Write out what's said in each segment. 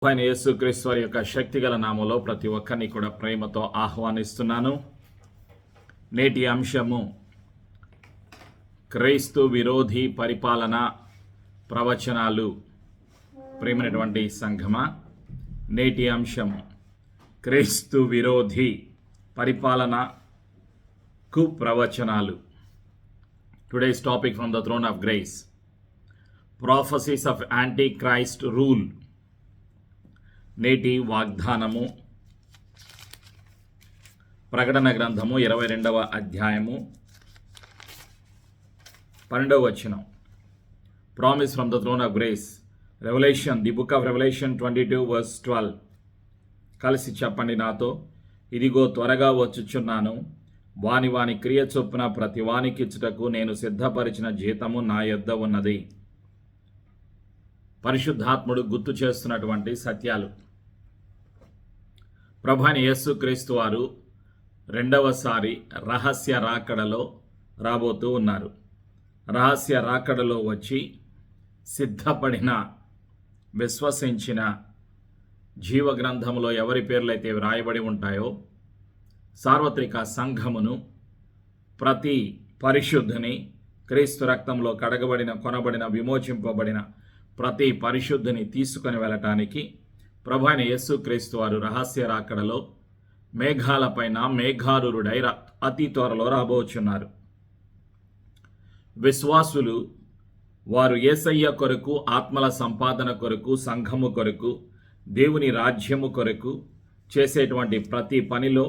ఆయన యేసుక్రీస్తు వారి యొక్క శక్తిగల నామంలో ప్రతి ఒక్కరిని కూడా ప్రేమతో ఆహ్వానిస్తున్నాను. నేటి అంశము క్రైస్తు విరోధి పరిపాలన ప్రవచనాలు. ప్రేమైనటువంటి సంఘమా, నేటి అంశము క్రైస్తు విరోధి పరిపాలనకు ప్రవచనాలు. Today's topic from the throne of grace, prophecies of antichrist rule. నేటి వాగ్దానము ప్రకటన గ్రంథము 22వ అధ్యాయము 12వ వచనం. Promise from the throne of grace, Revelation, the book of Revelation 22 verse 12. కలిసి చెప్పండి నాతో. ఇదిగో త్వరగా వచ్చుచున్నాను, వాని వాని క్రియ చొప్పున ప్రతి వానికిచ్చుటకు నేను సిద్ధపరిచిన జీతము నా యొద్ద ఉన్నది. పరిశుద్ధాత్ముడు గుర్తు చేస్తున్నటువంటి సత్యాలు. ప్రభువైన యేసుక్రీస్తు వారు రెండవసారి రహస్య రాకడలో రాబోతూ ఉన్నారు. రహస్య రాకడలో వచ్చి సిద్ధపడిన, విశ్వసించిన, జీవగ్రంథంలో ఎవరి పేర్లైతే వ్రాయబడి ఉంటాయో సార్వత్రిక సంఘమును, ప్రతి పరిశుద్ధుని, క్రీస్తు రక్తంలో కడగబడిన, కొనబడిన, విమోచింపబడిన ప్రతి పరిశుద్ధిని తీసుకొని వెళ్ళటానికి ప్రభువైన యేసుక్రీస్తు వారు రహస్య రాకడలో మేఘాలపైన మేఘారూఢుడై అతి త్వరలో రాబోచున్నారు. విశ్వాసులు వారు యేసయ్య కొరకు, ఆత్మల సంపాదన కొరకు, సంఘము కొరకు, దేవుని రాజ్యము కొరకు చేసేటువంటి ప్రతి పనిలో,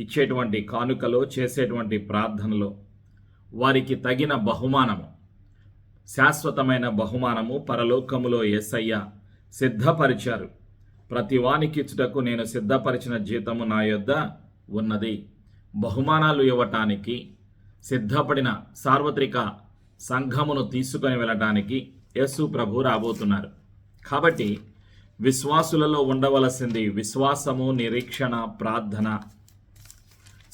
ఇచ్చేటువంటి కానుకలో, చేసేటువంటి ప్రార్థనలో వారికి తగిన బహుమానము, శాశ్వతమైన బహుమానము పరలోకములో యేసయ్య సిద్ధపరిచారు. ప్రతి వానికిచ్చుటకు నేను సిద్ధపరిచిన జీతము నా యొద్ద ఉన్నది. బహుమానాలు ఇవ్వటానికి సిద్ధపడిన సార్వత్రిక సంఘమును తీసుకొని వెళ్ళటానికి యేసు ప్రభు రాబోతున్నారు. కాబట్టి విశ్వాసులలో ఉండవలసింది విశ్వాసము, నిరీక్షణ, ప్రార్థన.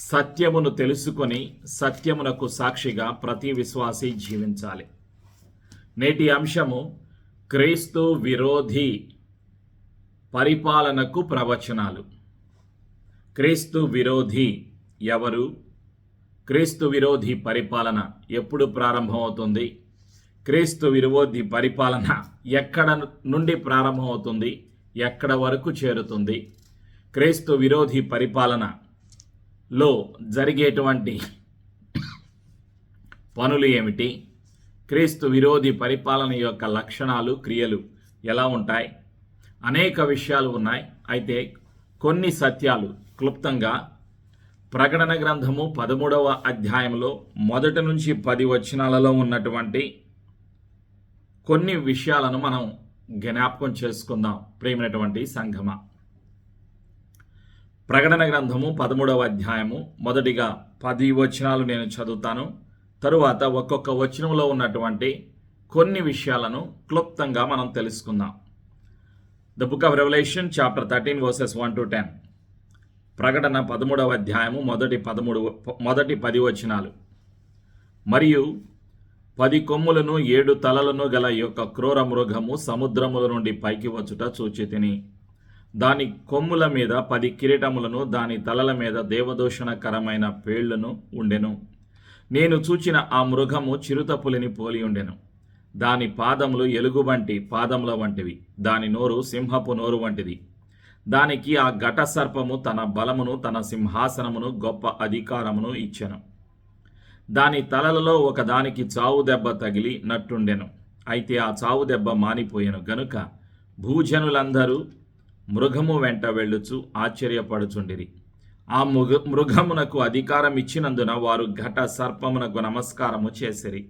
సత్యమును తెలుసుకొని సత్యమునకు సాక్షిగా ప్రతి విశ్వాసి జీవించాలి. నేటి అంశము క్రీస్తు విరోధి పరిపాలనకు ప్రవచనాలు. క్రీస్తు విరోధి ఎవరు? క్రీస్తు విరోధి పరిపాలన ఎప్పుడు ప్రారంభమవుతుంది? క్రీస్తు విరోధి పరిపాలన ఎక్కడ నుండి ప్రారంభమవుతుంది? ఎక్కడ వరకు చేరుతుంది? క్రీస్తు విరోధి పరిపాలనలో జరిగేటువంటి పనులు ఏమిటి? క్రీస్తు విరోధి పరిపాలన యొక్క లక్షణాలు, క్రియలు ఎలా ఉంటాయి? అనేక విషయాలు ఉన్నాయి. అయితే కొన్ని సత్యాలు క్లుప్తంగా ప్రకటన గ్రంథము 13వ అధ్యాయంలో 1 నుంచి 10 వచనాలలో ఉన్నటువంటి కొన్ని విషయాలను మనం జ్ఞాపకం చేసుకుందాం. ప్రియమైనటువంటి సంఘమా, ప్రకటన గ్రంథము 13వ అధ్యాయము మొదటిగా 10 వచనాలు నేను చదువుతాను. తరువాత ఒక్కొక్క వచనంలో ఉన్నటువంటి కొన్ని విషయాలను క్లుప్తంగా మనం తెలుసుకుందాం. The book of Revelation chapter 13 verses 1 to 10. ప్రకటన 13వ అధ్యాయము మొదటి 10 వచనాలు. మరియు 10 కొమ్ములను 7 తలలను గల యొక్క క్రూర మృగము సముద్రముల నుండి పైకి వచ్చుట చూచితిని. దాని కొమ్ముల మీద 10 కిరీటములను, దాని తలల మీద దేవదూషణకరమైన పేళ్లను ఉండెను. నేను చూచిన ఆ మృగము చిరుతపులిని పోలి ఉండెను. దాని పాదములు ఎలుగుబంటి పాదముల వంటివి, దాని నోరు సింహపు నోరు వంటిది. దానికి ఆ ఘట సర్పము తన బలమును, తన సింహాసనమును, గొప్ప అధికారమును ఇచ్చెను. దాని తలలలో ఒకదానికి చావు దెబ్బ తగిలి నట్టుండెను. అయితే ఆ చావు దెబ్బ మానిపోయెను గనుక భూజనులందరూ మృగము వెంట వెళ్ళుచు ఆశ్చర్యపడుచుండిరి. ఆ మృగమునకు అధికారం ఇచ్చినందున వారు ఘట సర్పమునకు నమస్కారము చేసిరి.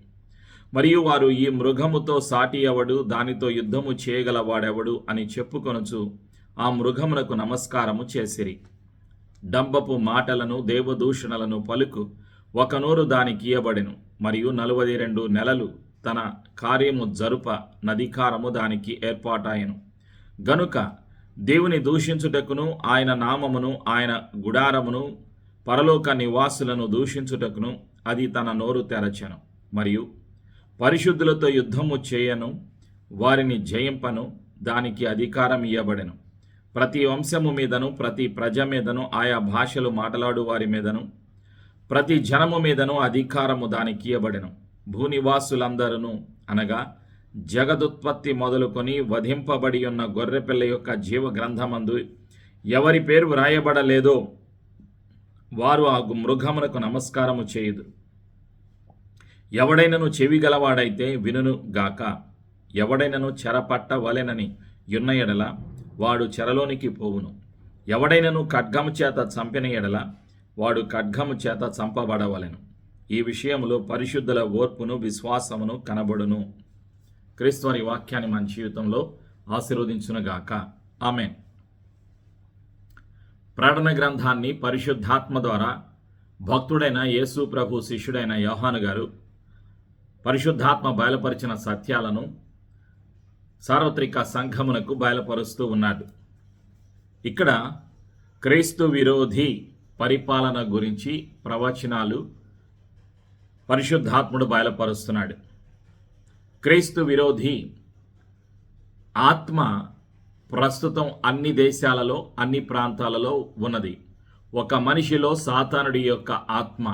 మరియు వారు ఈ మృగముతో సాటి ఎవడు, దానితో యుద్ధము చేయగలవాడెవడు అని చెప్పుకొనుచు ఆ మృగమునకు నమస్కారము చేసిరి. డంబపు మాటలను, దేవదూషణలను పలుకు ఒక నోరు దానికి ఇయ్యబడెను. మరియు 42 నెలలు తన కార్యము జరుప నధికారము దానికి ఏర్పాటాయెను. గనుక దేవుని దూషించుటకును, ఆయన నామమును, ఆయన గుడారమును, పరలోక నివాసులను దూషించుటకును అది తన నోరు తెరచెను. మరియు పరిశుద్ధులతో యుద్ధము చేయను, వారిని జయింపను, దానికి అధికారం ఇయ్యబడెను. ప్రతి వంశము మీదను, ప్రతి ప్రజ మీదను, ఆయా భాషలు మాట్లాడు వారి మీదను, ప్రతి జనము మీదను అధికారము దానికి ఇయ్యబడెను. భూనివాసులందరూ అనగా జగదుత్పత్తి మొదలుకొని వధింపబడి ఉన్న గొర్రెపిల్ల యొక్క జీవ గ్రంథమందు ఎవరి పేరు వ్రాయబడలేదో వారు ఆ మృగమునకు నమస్కారము చేయుదురు. ఎవడైనను చెవి గలవాడైతే వినును గాక. ఎవడైనను చెరపట్టవలెనని యున్న ఎడల వాడు చెరలోనికి పోవును. ఎవడైనను ఖడ్గము చేత చంపిన ఎడల వాడు ఖడ్గము చేత చంపబడవలెను. ఈ విషయంలో పరిశుద్ధుల ఓర్పును విశ్వాసమును కనబడును. క్రీస్తువారి వాక్యాన్ని మన జీవితంలో ఆశీర్వదించునుగాక. ఆమేన్. ప్రకటన గ్రంథాన్ని పరిశుద్ధాత్మ ద్వారా భక్తుడైన యేసు ప్రభు శిష్యుడైన యోహాను గారు పరిశుద్ధాత్మ బయలుపరిచిన సత్యాలను సార్వత్రిక సంఘమునకు బయలుపరుస్తూ ఉన్నాడు. ఇక్కడ క్రీస్తు విరోధి పరిపాలన గురించి ప్రవచనాలు పరిశుద్ధాత్ముడు బయలుపరుస్తున్నాడు. క్రీస్తు విరోధి ఆత్మ ప్రస్తుతం అన్ని దేశాలలో, అన్ని ప్రాంతాలలో ఉన్నది. ఒక మనిషిలో సాతానుడి యొక్క ఆత్మ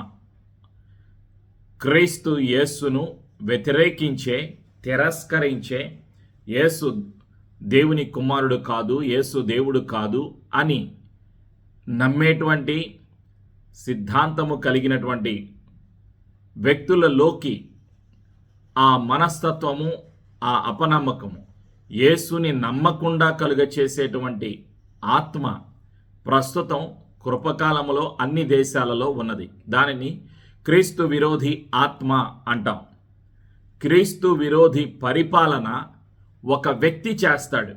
క్రీస్తు యేసును వ్యతిరేకించే, తిరస్కరించే, యేసు దేవుని కుమారుడు కాదు, యేసు దేవుడు కాదు అని నమ్మేటువంటి సిద్ధాంతము కలిగినటువంటి వ్యక్తులలోకి ఆ మనస్తత్వము, ఆ అపనమ్మకము, యేసుని నమ్మకుండా కలుగచేసేటువంటి ఆత్మ ప్రస్తుతం కృపకాలములో అన్ని దేశాలలో ఉన్నది. దానిని క్రీస్తు విరోధి ఆత్మ అంటాం. క్రీస్తు విరోధి పరిపాలన ఒక వ్యక్తి చేస్తాడు.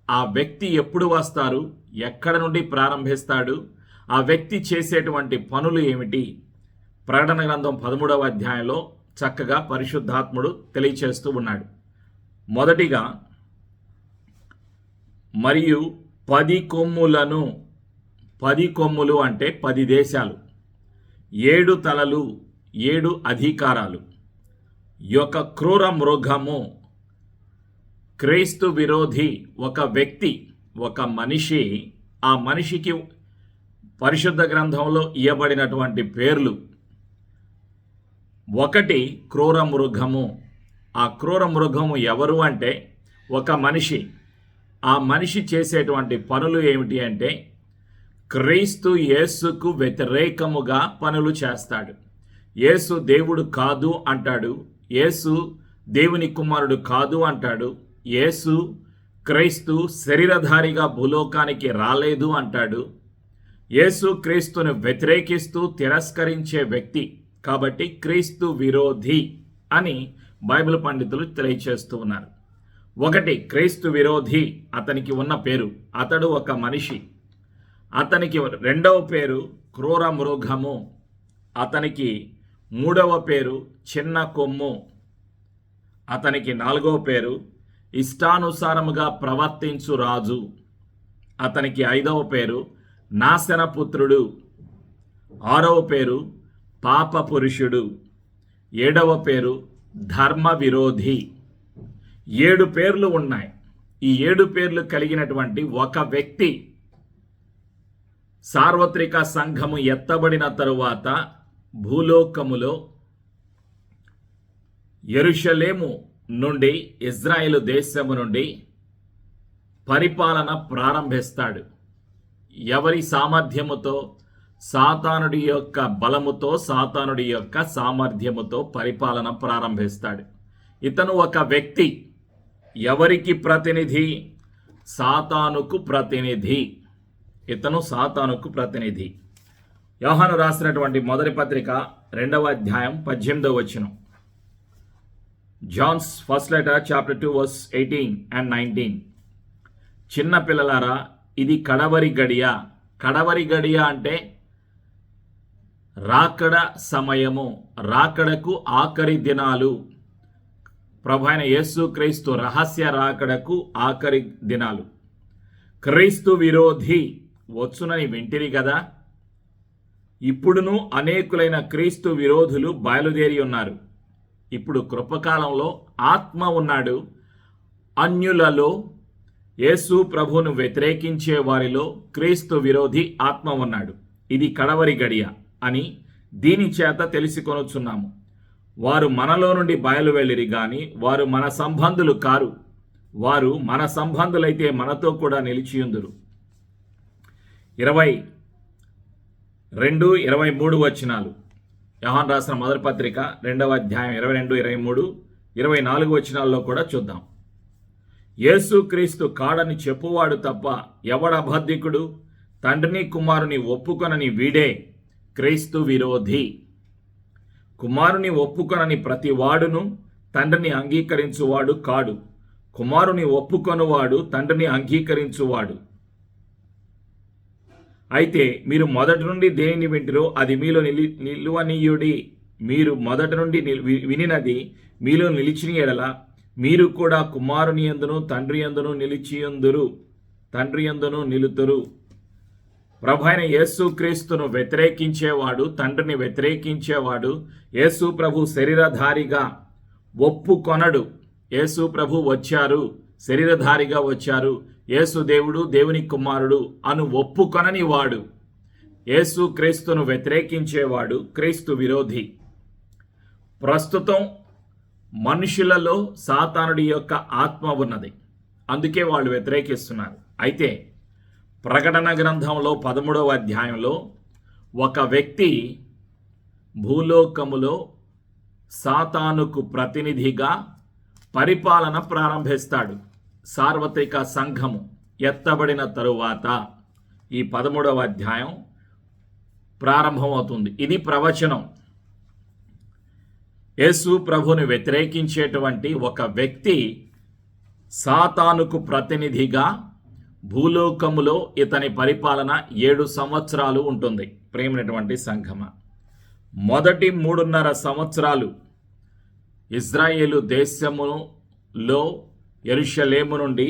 ఆ వ్యక్తి ఎప్పుడు వస్తారు, ఎక్కడ నుండి ప్రారంభిస్తాడు, ఆ వ్యక్తి చేసేటువంటి పనులు ఏమిటి, ప్రకటన గ్రంథం 13వ అధ్యాయంలో చక్కగా పరిశుద్ధాత్ముడు తెలియచేస్తూ ఉన్నాడు. మొదటిగా, మరియు 10 కొమ్ములను, 10 కొమ్ములు అంటే 10 దేశాలు, 7 తలలు, 7 అధికారాలు, యొక్క క్రూర మృగము, క్రీస్తు విరోధి ఒక వ్యక్తి, ఒక మనిషి. ఆ మనిషికి పరిశుద్ధ గ్రంథంలో ఇవ్వబడినటువంటి పేర్లు. 1 క్రూర మృగము. ఆ క్రూర మృగము ఎవరు అంటే ఒక మనిషి. ఆ మనిషి చేసేటువంటి పనులు ఏమిటి అంటే క్రీస్తు యేసుకు వ్యతిరేకముగా పనులు చేస్తాడు. యేసు దేవుడు కాదు అంటాడు, యేసు దేవుని కుమారుడు కాదు అంటాడు, యేసు క్రీస్తు శరీరధారిగా భూలోకానికి రాలేదు అంటాడు. యేసు క్రీస్తును వ్యతిరేకిస్తూ తిరస్కరించే వ్యక్తి కాబట్టి క్రీస్తు విరోధి అని బైబిల్ పండితులు తెలియచేస్తూ ఉన్నారు. 1 క్రీస్తు విరోధి, అతనికి ఉన్న పేరు, అతడు ఒక మనిషి. అతనికి 2వ పేరు క్రూర మృగము. అతనికి 3వ పేరు చిన్న కొమ్ము. అతనికి 4వ పేరు ఇష్టానుసారముగా ప్రవర్తించు రాజు. అతనికి 5వ పేరు నాశనపుత్రుడు. 6వ పేరు పాప పురుషుడు. 7వ పేరు ధర్మ విరోధి. 7 పేర్లు ఉన్నాయి. ఈ 7 పేర్లు కలిగినటువంటి ఒక వ్యక్తి సార్వత్రిక సంఘము ఎత్తబడిన తరువాత భూలోకములో యెరూషలేము నుండి, ఇజ్రాయేలు దేశము నుండి పరిపాలన ప్రారంభిస్తాడు. ఎవరి సామర్థ్యముతో? సాతానుడి యొక్క బలముతో, సాతానుడి యొక్క సామర్థ్యముతో పరిపాలన ప్రారంభిస్తాడు. ఇతను ఒక వ్యక్తి. ఎవరికి ప్రతినిధి? సాతానుకు ప్రతినిధి. ఇతను సాతానుకు ప్రతినిధి. యోహాను రాసినటువంటి మొదటి పత్రిక 2వ అధ్యాయం 18వ వచనం. John's first letter chapter 2 verse 18 and 19. చిన్న పిల్లలారా, ఇది కడవరి గడియ. కడవరి గడియ అంటే రాకడ సమయము, రాకడకు ఆఖరి దినాలు. ప్రభు అయిన యేసుక్రీస్తు రహస్య రాకడకు ఆఖరి దినాలు. క్రీస్తు విరోధి వచ్చునని వింటిరి కదా. ఇప్పుడును అనేకులైన క్రీస్తు విరోధులు బయలుదేరి ఉన్నారు. ఇప్పుడు కృపకాలంలో ఆత్మ ఉన్నాడు. అన్యులలో యేసు ప్రభువును వ్యతిరేకించే వారిలో క్రీస్తు విరోధి ఆత్మ ఉన్నాడు. ఇది కడవరి గడియ అని దీని చేత తెలిసికొనుచున్నాము. వారు మనలో నుండి బయలు వెళ్ళిరి గాని వారు మన సంబంధులు కారు. వారు మన సంబంధులైతే మనతో కూడా నిలిచియుందురు. 22, 23 వచనాలు. యోహాను రాసిన మొదటి పత్రిక 2వ అధ్యాయం 22, 23, 24 వచనాల్లో కూడా చూద్దాం. యేసుక్రీస్తు కాడని చెప్పువాడు తప్ప ఎవడబద్ధికుడు? తండ్రిని కుమారుని ఒప్పుకొనని వీడే క్రీస్తు విరోధి. కుమారుని ఒప్పుకొనని ప్రతి వాడును తండ్రిని అంగీకరించువాడు కాడు. కుమారుని ఒప్పుకొనువాడు తండ్రిని అంగీకరించువాడు. అయితే మీరు మొదటి నుండి దేనిని వింటిరో అది మీలో నిలువనీయుడి. మీరు మొదటి నుండి వినినది మీలో నిలిచిన ఎడల మీరు కూడా కుమారుని యందును తండ్రి యందును నిలుతురు. ప్రభువైన యేసుక్రీస్తును వ్యతిరేకించేవాడు తండ్రిని వ్యతిరేకించేవాడు. యేసు ప్రభు శరీరధారిగా ఒప్పుకొనడు. యేసు ప్రభు వచ్చారు, శరీరధారిగా వచ్చారు, యేసు దేవుడు, దేవుని కుమారుడు అను ఒప్పుకొనని వాడు యేసు క్రీస్తును వ్యతిరేకించేవాడు క్రీస్తు విరోధి. ప్రస్తుతం మనుషులలో సాతానుడి యొక్క ఆత్మ ఉన్నది, అందుకే వాళ్ళు వ్యతిరేకిస్తున్నారు. అయితే ప్రకటన గ్రంథంలో 13వ అధ్యాయంలో ఒక వ్యక్తి భూలోకములో సాతానుకు ప్రతినిధిగా పరిపాలన ప్రారంభిస్తాడు. సార్వత్రిక సంఘము ఎత్తబడిన తరువాత ఈ 13వ అధ్యాయం ప్రారంభమవుతుంది. ఇది ప్రవచనం. యేసు ప్రభుని వ్యతిరేకించేటువంటి ఒక వ్యక్తి సాతానుకు ప్రతినిధిగా భూలోకములో ఇతని పరిపాలన 7 సంవత్సరాలు ఉంటుంది. ప్రేమైనటువంటి సంఘమ, మొదటి 3.5 సంవత్సరాలు ఇజ్రాయేలు దేశములో యెరూషలేము నుండి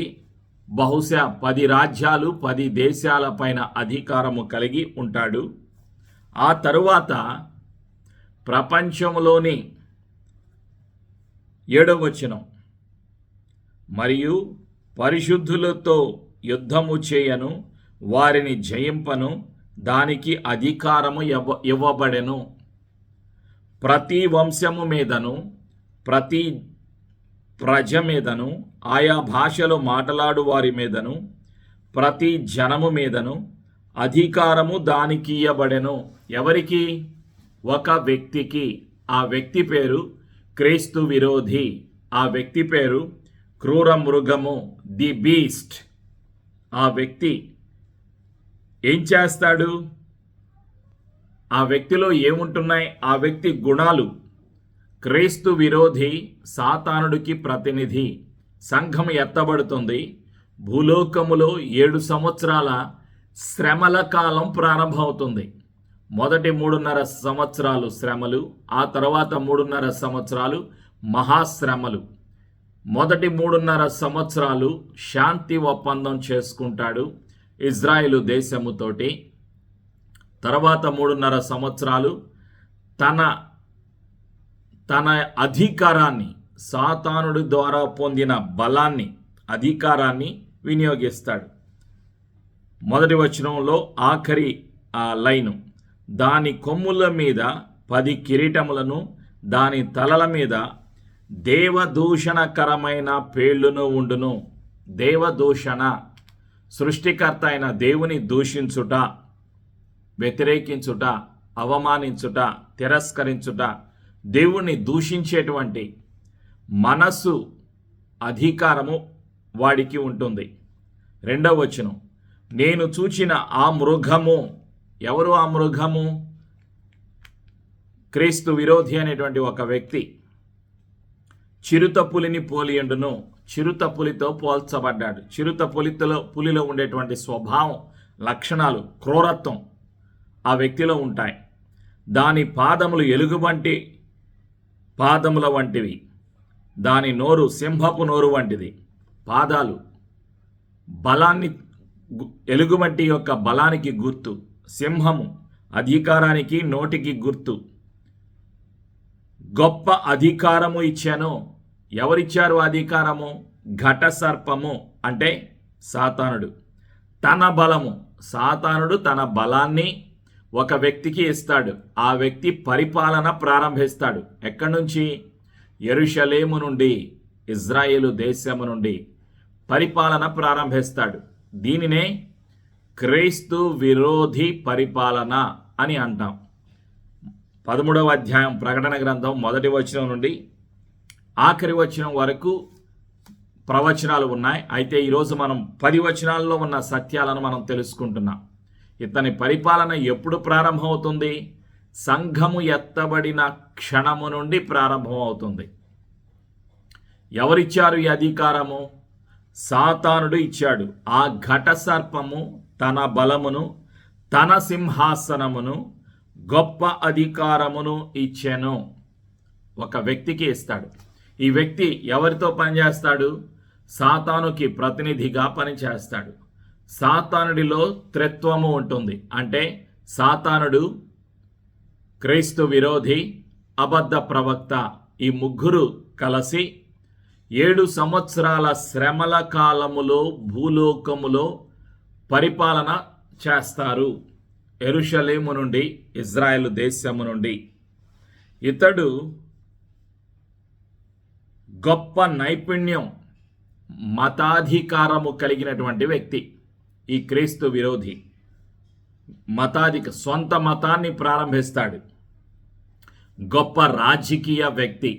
బహుశా 10 రాజ్యాలు 10 దేశాల పైన అధికారము కలిగి ఉంటాడు. ఆ తరువాత ప్రపంచంలోని 7వ వచనం, మరియు పరిశుద్ధులతో యుద్ధము చేయను, వారిని జయింపను, దానికి అధికారము ఇవ్వబడెను. ప్రతి వంశము మీదను ప్రతి ప్రజ మీదను ఆయా భాషలో మాట్లాడు వారి మీదను ప్రతి జనము మీదను అధికారము దానికి ఇవ్వబడెను. ఎవరికి? ఒక వ్యక్తికి. ఆ వ్యక్తి పేరు క్రీస్తు విరోధి. ఆ వ్యక్తి పేరు క్రూర మృగము, ది బీస్ట్. ఆ వ్యక్తి ఏం చేస్తాడు? ఆ వ్యక్తిలో ఏముంటున్నాయి? ఆ వ్యక్తి గుణాలు. క్రీస్తు విరోధి సాతానుడికి ప్రతినిధి. సంఘం ఎత్తబడుతుంది. భూలోకములో 7 సంవత్సరాల శ్రమల కాలం ప్రారంభమవుతుంది. మొదటి 3.5 సంవత్సరాలు శ్రమలు, ఆ తర్వాత 3.5 సంవత్సరాలు మహాశ్రమలు. మొదటి 3.5 సంవత్సరాలు శాంతి ఒప్పందం చేసుకుంటాడు ఇజ్రాయేలు దేశముతోటి. తర్వాత 3.5 సంవత్సరాలు తన అధికారాన్ని, సాతానుడి ద్వారా పొందిన బలాన్ని, అధికారాన్ని వినియోగిస్తాడు. మొదటి వచనంలో ఆఖరి లైను, దాని కొమ్ముల మీద 10 కిరీటములను, దాని తలల మీద దేవదూషణకరమైన పేళ్లును ఉండును. దేవదూషణ, సృష్టికర్త అయిన దేవుని దూషించుట, వ్యతిరేకించుట, అవమానించుట, తిరస్కరించుట, దేవుణ్ణి దూషించేటువంటి మనస్సు, అధికారము వాడికి ఉంటుంది. 2వ వచనం, నేను చూచిన ఆ మృగము. ఎవరు ఆ మృగము? క్రీస్తు విరోధి అనేటువంటి ఒక వ్యక్తి. చిరుత పులిని పోలియుండును. చిరుత పులితో పోల్చబడ్డాడు. చిరుత పులిలో ఉండేటువంటి స్వభావం, లక్షణాలు, క్రూరత్వం ఆ వ్యక్తిలో ఉంటాయి. దాని పాదములు ఎలుగుబంటి పాదముల వంటివి, దాని నోరు సింహపు నోరు వంటిది. పాదాలు బలాన్ని, ఎలుగుబంటి యొక్క బలానికి గుర్తు. సింహము అధికారానికి, నోటికి గుర్తు. గొప్ప అధికారము ఇచ్చాను. ఎవరిచ్చారు అధికారము? ఘట సర్పము అంటే సాతానుడు తన బలము, సాతానుడు తన బలాన్ని ఒక వ్యక్తికి ఇస్తాడు. ఆ వ్యక్తి పరిపాలన ప్రారంభిస్తాడు. ఎక్కడి నుంచి? యెరూషలేము నుండి, ఇజ్రాయేలు దేశము నుండి పరిపాలన ప్రారంభిస్తాడు. దీనినే క్రీస్తు విరోధి పరిపాలన అని అంటాం. 13వ అధ్యాయం ప్రకటన గ్రంథం 1వ వచనం నుండి ఆఖరి వచనం వరకు ప్రవచనాలు ఉన్నాయి. అయితే ఈరోజు మనం 10 వచనాల్లో ఉన్న సత్యాలను మనం తెలుసుకుంటున్నాం. ఇతని పరిపాలన ఎప్పుడు ప్రారంభమవుతుంది? సంఘము ఎత్తబడిన క్షణము నుండి ప్రారంభమవుతుంది. ఎవరిచ్చారు ఈ అధికారము? సాతానుడు ఇచ్చాడు. ఆ ఘట సర్పము తన బలమును, తన సింహాసనమును, గొప్ప అధికారమును ఇచ్చెను. ఒక వ్యక్తికి ఇస్తాడు. ఈ వ్యక్తి ఎవరితో పనిచేస్తాడు? సాతానుకి ప్రతినిధిగా పనిచేస్తాడు. సాతానుడిలో త్రిత్వము ఉంటుంది. అంటే సాతానుడు, క్రీస్తు విరోధి, అబద్ధ ప్రవక్త, ఈ ముగ్గురు కలిసి 7 సంవత్సరాల శ్రమల కాలములో భూలోకములో పరిపాలన చేస్తారు. యెరూషలేము నుండి, ఇజ్రాయెలు దేశము నుండి. ఇతడు గొప్ప నైపుణ్యం, మతాధికారము కలిగినటువంటి వ్యక్తి. ఈ క్రీస్తు విరోధి సొంత మతాన్ని ప్రారంభిస్తాడు. గొప్ప రాజకీయ వ్యక్తి.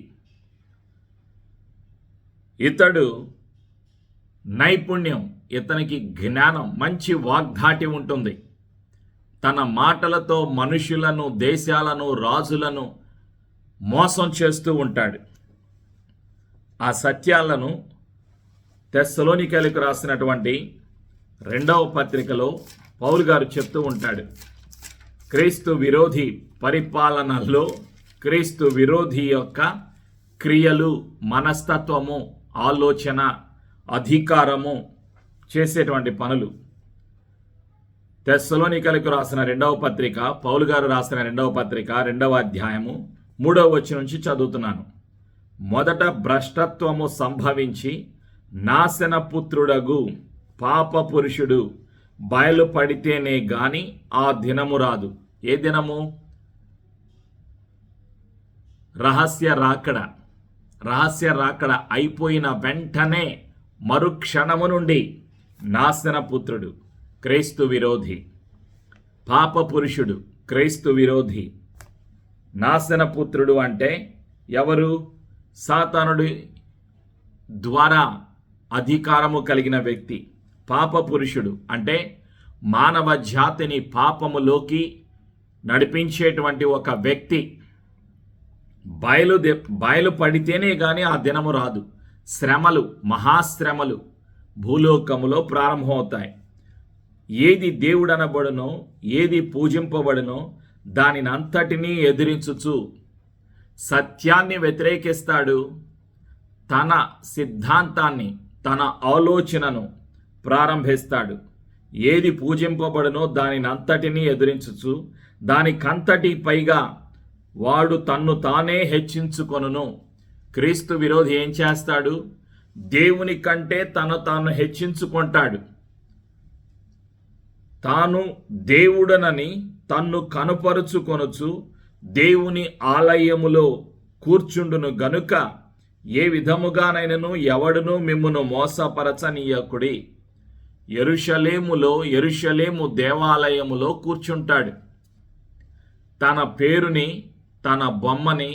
ఇతడు నైపుణ్యం, ఇతనికి జ్ఞానం, మంచి వాగ్ధాటి ఉంటుంది. తన మాటలతో మనుషులను, దేశాలను, రాజులను మోసం చేస్తూ ఉంటాడు. ఆ సత్యాలను తెస్సలోనికైలకు రాసినటువంటి 2వ పత్రికలో పౌలు గారు చెప్తూ ఉంటాడు. క్రీస్తు విరోధి పరిపాలనలో క్రీస్తు విరోధి యొక్క క్రియలు, మనస్తత్వము, ఆలోచన, అధికారము, చేసేటువంటి పనులు. తెస్సలోనికైలకు రాసిన 2వ పత్రిక, పౌలు గారు రాసిన 2వ పత్రిక 2వ అధ్యాయము 3వ వచనం నుంచి చదువుతున్నాను. మొదట భ్రష్టత్వము సంభవించి నాశన పుత్రుడగు పాప పురుషుడు బయలుపడితేనే గాని ఆ దినము రాదు. ఏ దినము? రహస్య రాకడ అయిపోయిన వెంటనే మరుక్షణము నుండి నాశన పుత్రుడు, క్రీస్తు విరోధి, పాప పురుషుడు, క్రీస్తు విరోధి, నాశన పుత్రుడు అంటే ఎవరు? సాతానుడి ద్వారా అధికారము కలిగిన వ్యక్తి. పాప పురుషుడు అంటే మానవ జాతిని పాపములోకి నడిపించేటువంటి ఒక వ్యక్తి. బయలుపడితేనే కానీ ఆ దినము రాదు. శ్రమలు, మహాశ్రమలు భూలోకములో ప్రారంభమవుతాయి. ఏది దేవుడనబడునో, ఏది పూజింపబడునో దానిని అంతటినీ ఎదిరించుచు సత్యాన్ని వ్యతిరేకిస్తాడు. తన సిద్ధాంతాన్ని, తన ఆలోచనను ప్రారంభిస్తాడు. ఏది పూజింపబడునో దానిని అంతటినీ ఎదిరించుచు దానికంతటి పైగా వాడు తన్ను తానే హెచ్చించుకొనును. క్రీస్తు విరోధి ఏం చేస్తాడు? దేవుని కంటే తాను హెచ్చించుకుంటాడు. తాను దేవుడనని తన్ను కనుపరుచుకొనుచు దేవుని ఆలయములో కూర్చుండును గనుక ఏ విధముగానైనను ఎవడును మిమ్మును మోసపరచనీయకుడి. యెరూషలేము దేవాలయములో కూర్చుంటాడు. తన పేరుని, తన బొమ్మని,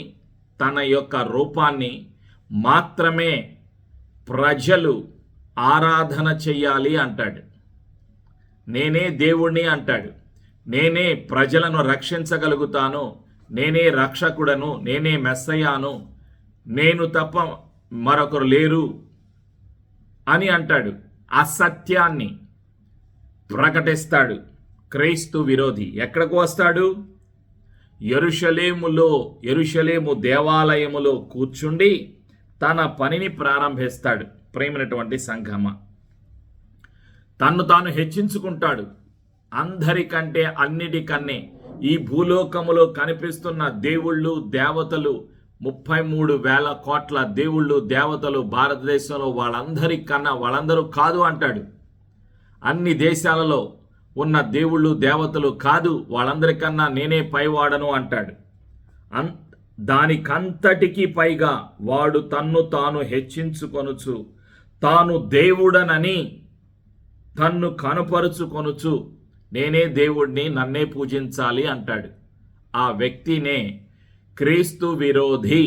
తన యొక్క రూపాన్ని మాత్రమే ప్రజలు ఆరాధన చెయ్యాలి అంటాడు. నేనే దేవుణ్ణి అంటాడు. నేనే ప్రజలను రక్షించగలుగుతాను, నేనే రక్షకుడను, నేనే మెస్సయాను, నేను తప్ప మరొకరు లేరు అని అంటాడు. అసత్యాన్ని ప్రకటిస్తాడు. క్రీస్తు విరోధి ఎక్కడికి వస్తాడు? యెరూషలేము దేవాలయములో కూర్చుండి తన పనిని ప్రారంభిస్తాడు. ప్రేమైనటువంటి సంఘమ, తన్ను తాను హెచ్చించుకుంటాడు. అందరికంటే, అన్నిటికన్నే ఈ భూలోకములో కనిపిస్తున్న దేవుళ్ళు, దేవతలు, 33,000 కోట్ల దేవుళ్ళు, దేవతలు భారతదేశంలో వాళ్ళందరికన్నా వాళ్ళందరూ కాదు అంటాడు. అన్ని దేశాలలో ఉన్న దేవుళ్ళు దేవతలు కాదు, వాళ్ళందరికన్నా నేనే పైవాడను అంటాడు. దానికంతటికీ పైగా వాడు తన్ను తాను హెచ్చించుకొనుచు తాను దేవుడనని తన్ను కనుపరుచుకొనుచు నేనే దేవుడిని, నన్నే పూజించాలి అంటాడు. ఆ వ్యక్తినే క్రీస్తు విరోధి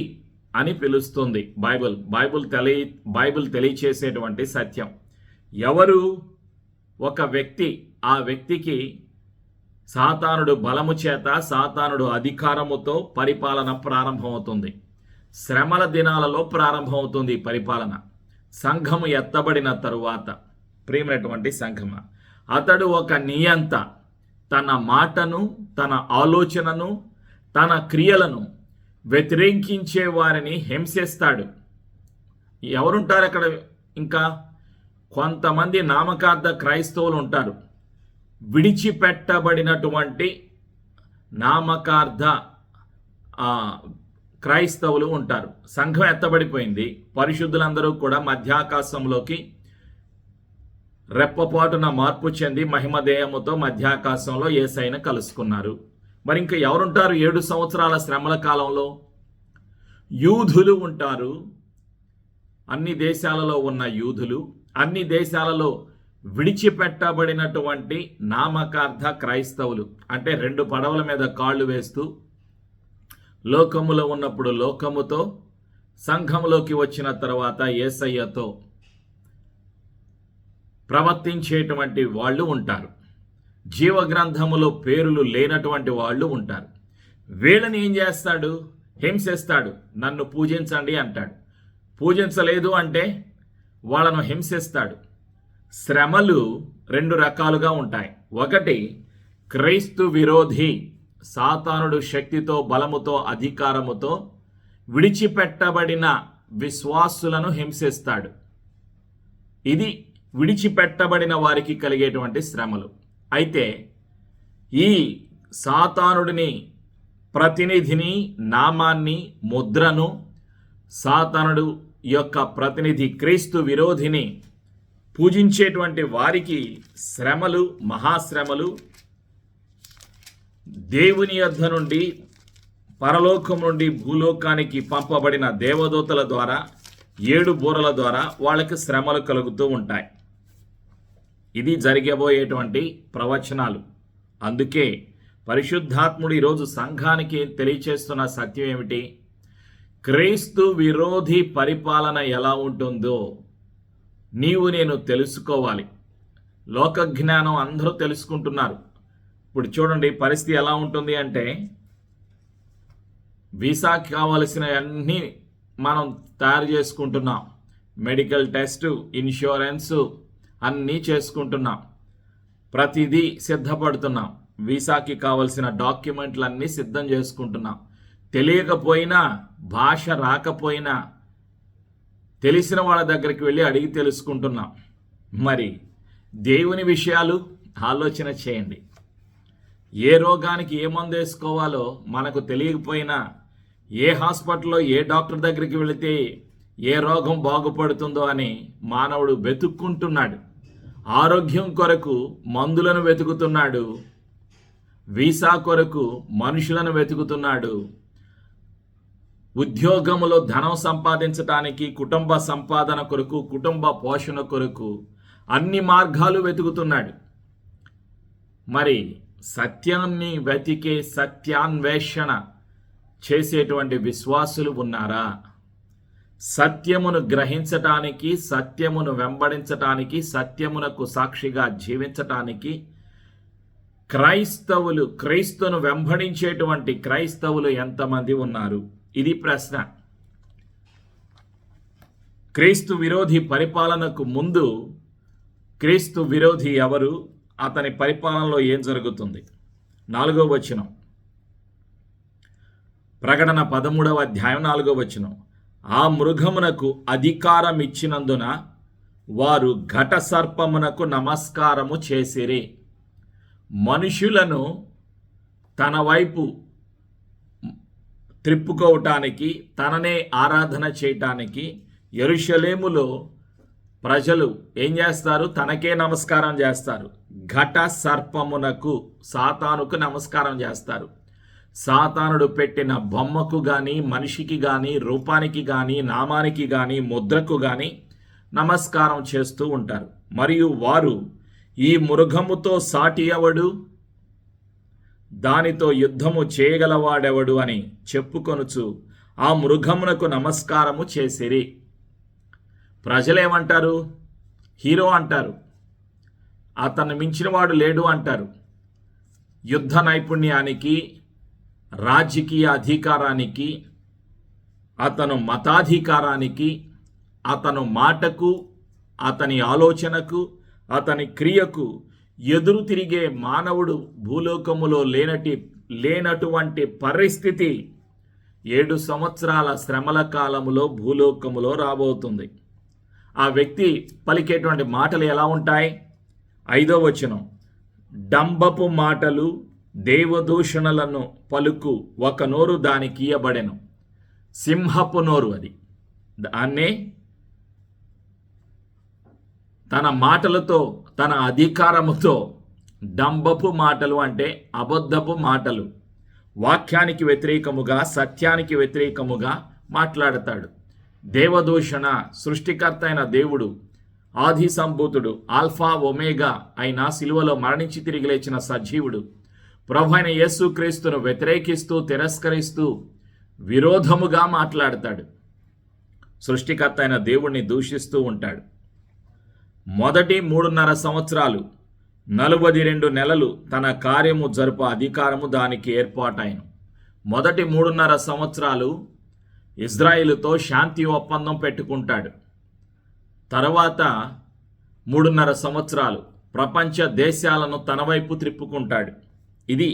అని పిలుస్తుంది బైబిల్ తెలియచేసేటువంటి సత్యం. ఎవరు? ఒక వ్యక్తి. ఆ వ్యక్తికి సాతానుడు బలము చేత, సాతానుడు అధికారముతో పరిపాలన ప్రారంభమవుతుంది. శ్రమల దినాలలో ప్రారంభమవుతుంది ఈ పరిపాలన. సంఘము ఎత్తబడిన తరువాత, ప్రియమైనటువంటి సంఘమ, అతడు ఒక నియంత. తన మాటను, తన ఆలోచనను, తన క్రియలను వ్యతిరేకించే వారిని హింసిస్తాడు. ఎవరుంటారు అక్కడ? ఇంకా కొంతమంది నామకార్థ క్రైస్తవులు ఉంటారు. విడిచిపెట్టబడినటువంటి నామకార్థ క్రైస్తవులు ఉంటారు. సంఘం ఎత్తబడిపోయింది. పరిశుద్ధులందరూ కూడా మధ్యాకాశంలోకి రెప్పపాటున మార్పు చెంది మహిమదేయముతో మధ్యాకాశంలో యేసయ్యను కలుసుకున్నారు. మరి ఇంకా ఎవరుంటారు 7 సంవత్సరాల శ్రమల కాలంలో? యూదులు ఉంటారు. అన్ని దేశాలలో ఉన్న యూదులు, అన్ని దేశాలలో విడిచిపెట్టబడినటువంటి నామకార్థ క్రైస్తవులు, అంటే 2 పడవల మీద కాళ్ళు వేస్తూ లోకములో ఉన్నప్పుడు లోకముతో, సంఘములోకి వచ్చిన తర్వాత యేసయ్యతో ప్రవర్తించేటువంటి వాళ్ళు ఉంటారు. జీవగ్రంథములో పేరులు లేనటువంటి వాళ్ళు ఉంటారు. వీళ్ళని ఏం చేస్తాడు? హింసిస్తాడు. నన్ను పూజించండి అంటాడు. పూజించలేదు అంటే వాళ్ళను హింసిస్తాడు. శ్రమలు 2 రకాలుగా ఉంటాయి. ఒకటి క్రీస్తు విరోధి, సాతానుడు శక్తితో, బలముతో, అధికారముతో విడిచిపెట్టబడిన విశ్వాసులను హింసిస్తాడు. ఇది విడిచిపెట్టబడిన వారికి కలిగేటువంటి శ్రమలు. అయితే ఈ సాతానుడిని, ప్రతినిధిని, నామాన్ని, ముద్రను, సాతానుడు యొక్క ప్రతినిధి క్రీస్తు విరోధిని పూజించేటువంటి వారికి శ్రమలు, మహాశ్రమలు దేవుని యొద్ద నుండి, పరలోకం నుండి భూలోకానికి పంపబడిన దేవదూతల ద్వారా, 7 బూరల ద్వారా వాళ్ళకి శ్రమలు కలుగుతూ ఉంటాయి. ఇది జరగబోయేటువంటి ప్రవచనాలు. అందుకే పరిశుద్ధాత్ముడు ఈరోజు సంఘానికి తెలియచేస్తున్న సత్యం ఏమిటి? క్రీస్తు విరోధి పరిపాలన ఎలా ఉంటుందో నీవు నేను తెలుసుకోవాలి. లోక జ్ఞానం అందరూ తెలుసుకుంటున్నారు. ఇప్పుడు చూడండి పరిస్థితి ఎలా ఉంటుంది అంటే, వీసాకి కావలసిన అన్నీ మనం తయారు చేసుకుంటున్నాం. మెడికల్ టెస్టు, ఇన్సూరెన్సు అన్నీ చేసుకుంటున్నాం. ప్రతిదీ సిద్ధపడుతున్నాం. వీసాకి కావలసిన డాక్యుమెంట్లు అన్నీ సిద్ధం చేసుకుంటున్నాం. తెలియకపోయినా, భాష రాకపోయినా తెలిసిన వాళ్ళ దగ్గరికి వెళ్ళి అడిగి తెలుసుకుంటున్నాం. మరి దేవుని విషయాలు ఆలోచన చేయండి. ఏ రోగానికి ఏ మందు వేసుకోవాలో మనకు తెలియకపోయినా, ఏ హాస్పిటల్లో ఏ డాక్టర్ దగ్గరికి వెళితే ఏ రోగం బాగుపడుతుందో అని మానవుడు వెతుక్కుంటున్నాడు. ఆరోగ్యం కొరకు మందులను వెతుకుతున్నాడు. వీసా కొరకు మనుషులను వెతుకుతున్నాడు. ఉద్యోగములో ధనం సంపాదించటానికి, కుటుంబ సంపాదన కొరకు, కుటుంబ పోషణ కొరకు అన్ని మార్గాలు వెతుకుతున్నాడు. మరి సత్యాన్ని వెతికే, సత్యాన్వేషణ చేసేటువంటి విశ్వాసులు ఉన్నారా? సత్యమును గ్రహించటానికి, సత్యమును వెంబడించటానికి, సత్యమునకు సాక్షిగా జీవించటానికి క్రీస్తును వెంబడించేటువంటి క్రైస్తవులు ఎంతమంది ఉన్నారు? ఇది ప్రశ్న. క్రీస్తు విరోధి పరిపాలనకు ముందు క్రీస్తు విరోధి ఎవరు? అతని పరిపాలనలో ఏం జరుగుతుంది? 4వ వచనం, ప్రకటన 13వ అధ్యాయం 4వ వచనం. ఆ మృగమునకు అధికారం ఇచ్చినందున వారు ఘట సర్పమునకు నమస్కారము చేసిరి. మనుషులను తన వైపు త్రిప్పుకోవటానికి, తననే ఆరాధన చేయటానికి యెరూషలేములో ప్రజలు ఏం చేస్తారు? తనకే నమస్కారం చేస్తారు. ఘట సర్పమునకు, సాతానుకు నమస్కారం చేస్తారు. సాతానుడు పెట్టిన బొమ్మకు కానీ, మనిషికి కానీ, రూపానికి కానీ, నామానికి కానీ, ముద్రకు కానీ నమస్కారం చేస్తూ ఉంటారు. మరియు వారు ఈ మృగముతో సాటి ఎవడు, దానితో యుద్ధము చేయగలవాడెవడు అని చెప్పుకొనుచు ఆ మృగమునకు నమస్కారము చేసిరి. ప్రజలేమంటారు? హీరో అంటారు, అతను మించినవాడు లేడు అంటారు. యుద్ధ నైపుణ్యానికి, రాజకీయ అధికారానికి, అతను మతాధికారానికి, అతను మాటకు, అతని ఆలోచనకు, అతని క్రియకు ఎదురు తిరిగే మానవుడు భూలోకములో లేనటువంటి పరిస్థితి 7 సంవత్సరాల శ్రమల కాలములో భూలోకములో రాబోతుంది. ఆ వ్యక్తి పలికేటువంటి మాటలు ఎలా ఉంటాయి? 5వ వచనం, డంబపు మాటలు దేవదూషణలను పలుకు ఒక నోరు దానికి ఇయ్యబడెను. సింహపు నోరు అది. దాన్నే తన మాటలతో, తన అధికారముతో, డంబపు మాటలు అంటే అబద్ధపు మాటలు, వాక్యానికి వ్యతిరేకముగా, సత్యానికి వ్యతిరేకముగా మాట్లాడతాడు. దేవదూషణ, సృష్టికర్త అయిన దేవుడు, ఆది సంభూతుడు, ఆల్ఫా ఒమేగా అయిన సిలువలో మరణించి తిరిగి లేచిన సజీవుడు, ప్రభు అయిన యేసుక్రీస్తును వ్యతిరేకిస్తూ, తిరస్కరిస్తూ, విరోధముగా మాట్లాడతాడు. సృష్టికర్త అయిన దేవుణ్ణి దూషిస్తూ ఉంటాడు. మొదటి 3.5 సంవత్సరాలు 42 నెలలు తన కార్యము జరుపు అధికారము దానికి ఏర్పాటైన. మొదటి 3.5 సంవత్సరాలు ఇజ్రాయిలుతో శాంతి ఒప్పందం పెట్టుకుంటాడు. తర్వాత 3.5 సంవత్సరాలు ప్రపంచ దేశాలను తన వైపు త్రిప్పుకుంటాడు. ఇది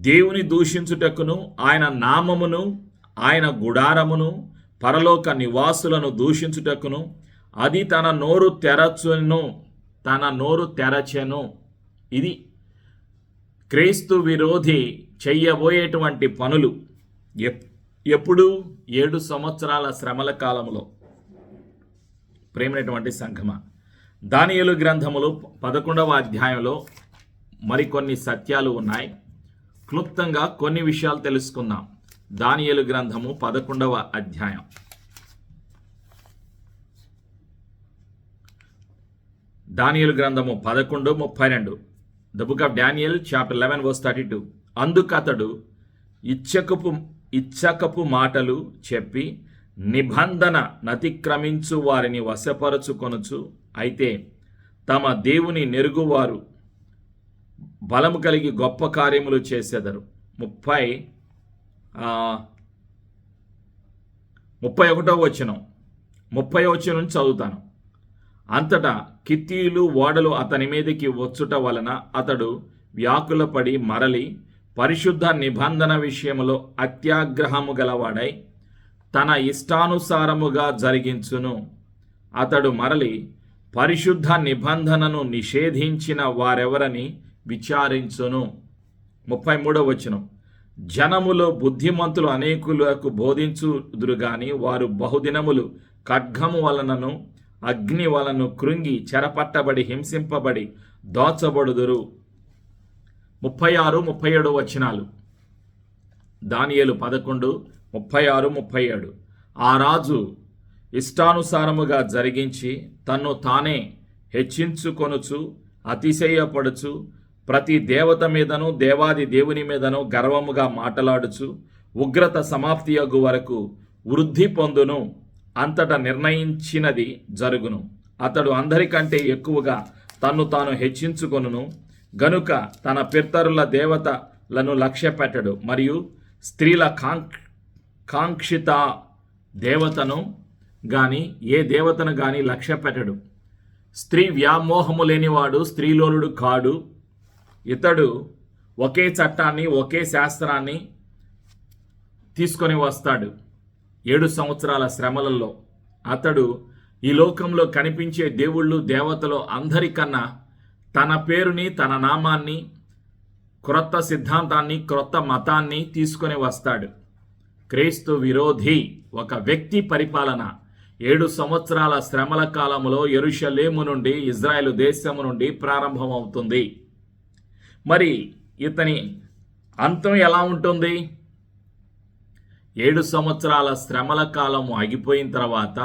దేవుని దూషించుటకును, ఆయన నామమును, ఆయన గుడారమును, పరలోక నివాసులను దూషించుటకును అది తన నోరు తెరచెను. ఇది క్రీస్తు విరోధి చెయ్యబోయేటువంటి పనులు. ఎప్పుడు? 7 సంవత్సరాల శ్రమల కాలంలో. ప్రేమైనటువంటి సంఘమా, దానియేలు గ్రంథములు 11వ అధ్యాయంలో మరికొన్ని సత్యాలు ఉన్నాయి. క్లుప్తంగా కొన్ని విషయాలు తెలుసుకుందాం. దానియేలు గ్రంథము 11వ అధ్యాయం. దానియేలు గ్రంథము 11:32. The book of Daniel chapter 11 verse 32. అందుకతడు ఇచ్చకపు మాటలు చెప్పి నిబంధన నతిక్రమించు వారిని వశపరచుకొనుచు, అయితే తమ దేవుని నెరుగువారు బలము కలిగి గొప్ప కార్యములు చేసెదరు. 31వ వచనం, 30వ వచనం నుంచి చదువుతాను. అంతటా కిత్తీయులు ఓడలు అతని మీదకి వచ్చుట వలన అతడు వ్యాకులపడి మరలి పరిశుద్ధ నిబంధన విషయములో అత్యాగ్రహము గలవాడై తన ఇష్టానుసారముగా జరిగించును. అతడు మరలి పరిశుద్ధ నిబంధనను నిషేధించిన వారెవరని విచారించును. 33వ వచనం, జనములో బుద్ధిమంతులు అనేకులకు బోధించుదురు గాని వారు బహుదినములు ఖడ్గము వలనను అగ్ని వలను కృంగి చెరపట్టబడి హింసింపబడి దోచబడుదురు. 36, 37 వచనాలు. దానియేలు 11, 36, 37. ఆ రాజు ఇష్టానుసారముగా జరిగించి తన్ను తానే హెచ్చించుకొనుచు అతిశయపడుచు ప్రతి దేవత మీదను దేవాది దేవుని మీదను గర్వముగా మాటలాడుచు ఉగ్రత సమాప్తియగు వరకు వృద్ధి పొందును. అంతటా నిర్ణయించినది జరుగును. అతడు అందరికంటే ఎక్కువగా తన్ను తాను హెచ్చించుకొనును గనుక తన పితరుల దేవతలను లక్ష్యపెట్టడు, మరియు స్త్రీల కాంక్షిత దేవతను గాని ఏ దేవతను గాని లక్ష్యపెట్టడు. స్త్రీ వ్యామోహము లేనివాడు స్త్రీలోలుడు కాడు. ఇతడు ఒకే చట్టాన్ని, ఒకే శాస్త్రాన్ని తీసుకొని వస్తాడు. 7 సంవత్సరాల శ్రమలలో అతడు ఈ లోకంలో కనిపించే దేవుళ్ళు, దేవతలు అందరికన్నా తన పేరుని, తన నామాన్ని, క్రొత్త సిద్ధాంతాన్ని, క్రొత్త మతాన్ని తీసుకొని వస్తాడు. క్రీస్తు విరోధి ఒక వ్యక్తి పరిపాలన 7 సంవత్సరాల శ్రమల కాలములో యెరూషలేము నుండి, ఇజ్రాయెలు దేశము నుండి ప్రారంభమవుతుంది. మరి ఇతని అంతం ఎలా ఉంటుంది? 7 సంవత్సరాల శ్రమల కాలము ఆగిపోయిన తర్వాత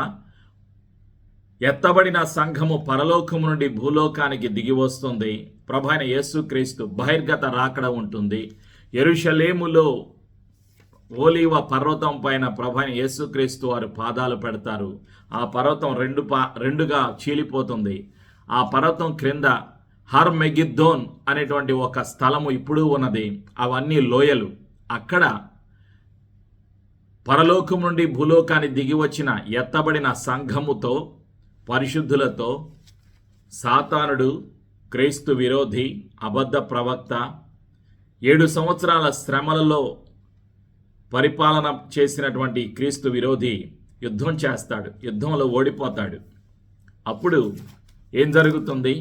ఎత్తబడిన సంఘము పరలోకము నుండి భూలోకానికి దిగి వస్తుంది. ప్రభు అయిన యేసుక్రీస్తు బహిర్గత రాకడ ఉంటుంది. యెరూషలేములో ఓలీవ పర్వతం పైన ప్రభు అయిన యేసుక్రీస్తు వారు పాదాలు పెడతారు. ఆ పర్వతం రెండుగా చీలిపోతుంది. ఆ పర్వతం క్రింద హర్మెగిద్దోన్ అనేటువంటి ఒక స్థలము ఇప్పుడు ఉన్నది. అవన్నీ లోయలు. అక్కడ పరలోకం నుండి భూలోకాన్ని దిగి వచ్చిన ఎత్తబడిన సంఘముతో, పరిశుద్ధులతో సాతానుడు, క్రీస్తు విరోధి, అబద్ధ ప్రవక్త 7 సంవత్సరాల శ్రమలలో పరిపాలన చేసినటువంటి క్రీస్తు విరోధి యుద్ధం చేస్తాడు. యుద్ధంలో ఓడిపోతాడు. అప్పుడు ఏం జరుగుతుంది?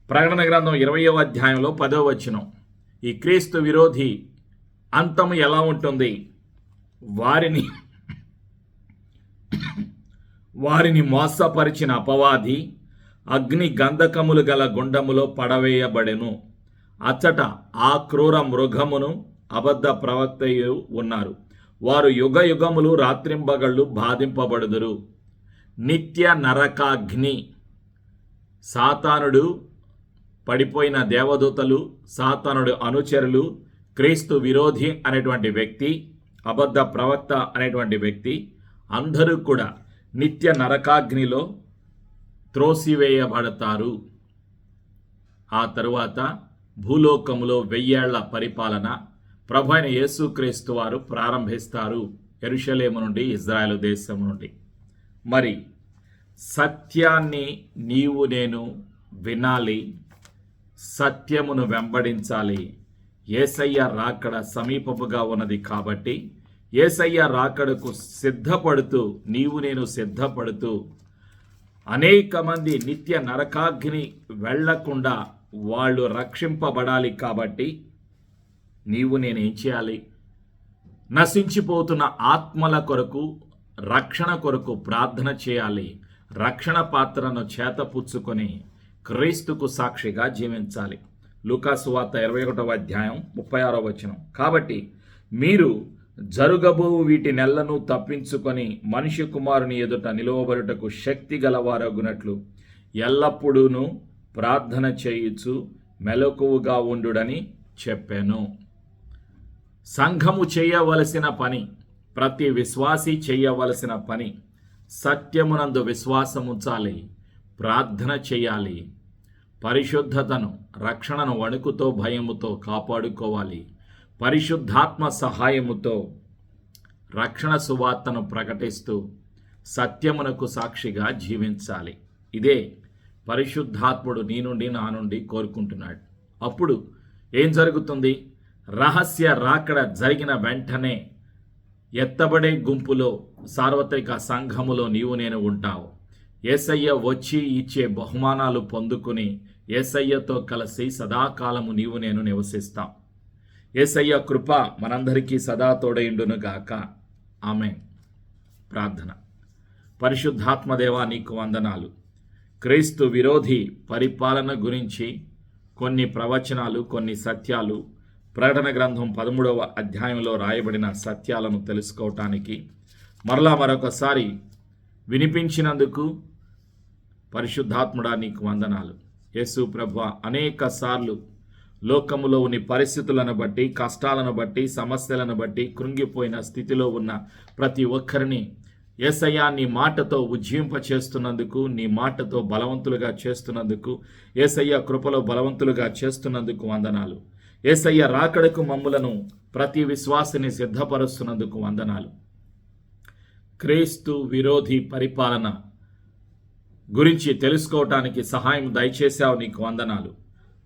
ప్రకటన గ్రంథం 20వ అధ్యాయంలో 10వ వచనం, ఈ క్రీస్తు విరోధి అంతము ఎలా ఉంటుంది? వారిని మోసపరిచిన అపవాది అగ్ని గంధకములు గల గుండములో పడవేయబడెను. అచ్చట ఆ క్రూర మృగమును, అబద్ధ ప్రవక్తయు ఉన్నారు. వారు యుగ యుగములు రాత్రింబగళ్ళు బాధింపబడుదురు. నిత్య నరకాగ్ని. సాతానుడు, పడిపోయిన దేవదూతలు, సాతానుడు అనుచరులు, క్రీస్తు విరోధి అనేటువంటి వ్యక్తి, అబద్ధ ప్రవక్త అనేటువంటి వ్యక్తి అందరూ కూడా నిత్య నరకాగ్నిలో త్రోసివేయబడతారు. ఆ తరువాత భూలోకములో 1000 ఏళ్ల పరిపాలన ప్రభు అయిన యేసుక్రీస్తు వారు ప్రారంభిస్తారు యెరూషలేము నుండి, ఇజ్రాయెలు దేశం నుండి. మరి సత్యాన్ని నీవు నేను వినాలి, సత్యమును వెంబడించాలి. యేసయ్య రాకడ సమీపముగా ఉన్నది కాబట్టి యేసయ్య రాకడకు సిద్ధపడుతూ, నీవు నేను సిద్ధపడుతూ, అనేక మంది నిత్య నరకాగ్ని వెళ్లకుండా వాళ్ళు రక్షింపబడాలి. కాబట్టి నీవు నేనేం చేయాలి? నశించిపోతున్న ఆత్మల కొరకు, రక్షణ కొరకు ప్రార్థన చేయాలి. రక్షణ పాత్రను చేతపుచ్చుకొని క్రీస్తుకు సాక్షిగా జీవించాలి. లూకా సువార్త 21వ అధ్యాయం 36వ వచనం. కాబట్టి మీరు జరుగబో వీటి నెలను తప్పించుకొని మనిషి కుమారుని ఎదుట నిలువబడుటకు శక్తి గలవారగునట్లు ఎల్లప్పుడూ ప్రార్థన చేయుచు మెలకువగా ఉండుడని చెప్పాను. సంఘము చేయవలసిన పని, ప్రతి విశ్వాసి చేయవలసిన పని, సత్యమునందు విశ్వాసముంచాలి, ప్రార్థన చేయాలి, పరిశుద్ధతను, రక్షణను వణుకుతో భయముతో కాపాడుకోవాలి, పరిశుద్ధాత్మ సహాయముతో రక్షణ సువార్తను ప్రకటిస్తూ సత్యమునకు సాక్షిగా జీవించాలి. ఇదే పరిశుద్ధాత్ముడు నీ నుండి నా నుండి కోరుకుంటున్నాడు. అప్పుడు ఏం జరుగుతుంది? రహస్య రాకడ జరిగిన వెంటనే ఎత్తబడే గుంపులో, సార్వత్రిక సంఘములో నీవు నేను ఉంటావు. యేసయ్య వచ్చి ఇచ్చే బహుమానాలు పొందుకుని యేసయ్యతో కలిసి సదాకాలము నీవు నేను నివసిస్తాం. యేసయ్య కృప మనందరికీ సదా తోడైండునుగాక. ఆమేన్. ప్రార్థన. పరిశుద్ధాత్మదేవా, నీకు వందనాలు. క్రీస్తు విరోధి పరిపాలన గురించి కొన్ని ప్రవచనాలు, కొన్ని సత్యాలు, ప్రకటన గ్రంథం 13వ అధ్యాయంలో రాయబడిన సత్యాలను తెలుసుకోవటానికి మరొకసారి వినిపించినందుకు పరిశుద్ధాత్ముడా నీకు వందనాలు. యేసు ప్రభువా, అనేక సార్లు లోకములో ఉన్న పరిస్థితులను బట్టి, కష్టాలను బట్టి, సమస్యలను బట్టి కృంగిపోయిన స్థితిలో ఉన్న ప్రతి ఒక్కరిని యేసయ్యా నీ మాటతో ఉజ్జీంపచేస్తున్నందుకు, నీ మాటతో బలవంతులుగా చేస్తున్నందుకు, యేసయ్య కృపలో బలవంతులుగా చేస్తున్నందుకు వందనాలు. యేసయ్య రాకడకు మమ్ములను, ప్రతి విశ్వాసిని సిద్ధపరుస్తున్నందుకు వందనాలు. క్రీస్తు విరోధి పరిపాలన గురించి తెలుసుకోవటానికి సహాయం దయచేశావు, నీకు వందనాలు.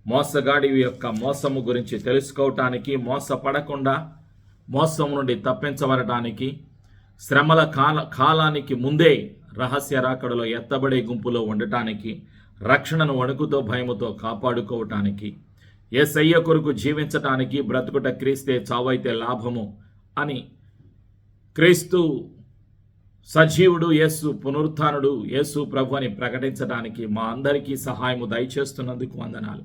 మోసగాడి యొక్క మోసము గురించి తెలుసుకోవటానికి, మోసపడకుండా మోసం నుండి తప్పించబడటానికి, శ్రమల కాలానికి ముందే రహస్య రాకడలో ఎత్తబడే గుంపులో ఉండటానికి, రక్షణను వణుకుతో భయముతో కాపాడుకోవటానికి, యేసయ్య కొరకు జీవించటానికి, బ్రతుకుట క్రీస్తే చావైతే లాభము అని క్రీస్తు సజీవుడు యేసు, పునరుత్థానుడు యేసు ప్రభు అని ప్రకటించడానికి మా అందరికీ సహాయము దయచేస్తున్నందుకు వందనాలు.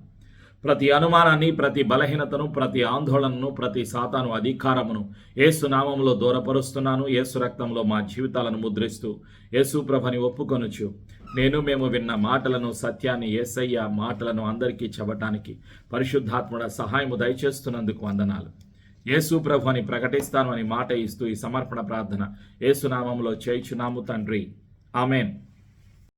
ప్రతి అనుమానాన్ని, ప్రతి బలహీనతను, ప్రతి ఆందోళనను, ప్రతి సాతాను అధికారమును యేసు నామములో దూరపరుస్తున్నాను. యేసు రక్తంలో మా జీవితాలను ముద్రిస్తూ యేసు ప్రభుని ఒప్పుకొనుచు మేము విన్న మాటలను, సత్యాన్ని, యేసయ్య మాటలను అందరికీ చెప్పటానికి పరిశుద్ధాత్ముడ సహాయము దయచేస్తున్నందుకు వందనాలు. యేసు ప్రభు అని ప్రకటిస్తాను అని మాట ఇస్తూ ఈ సమర్పణ ప్రార్థన యేసు నామములో చేయుచున్నాము తండ్రి. ఆమెన్.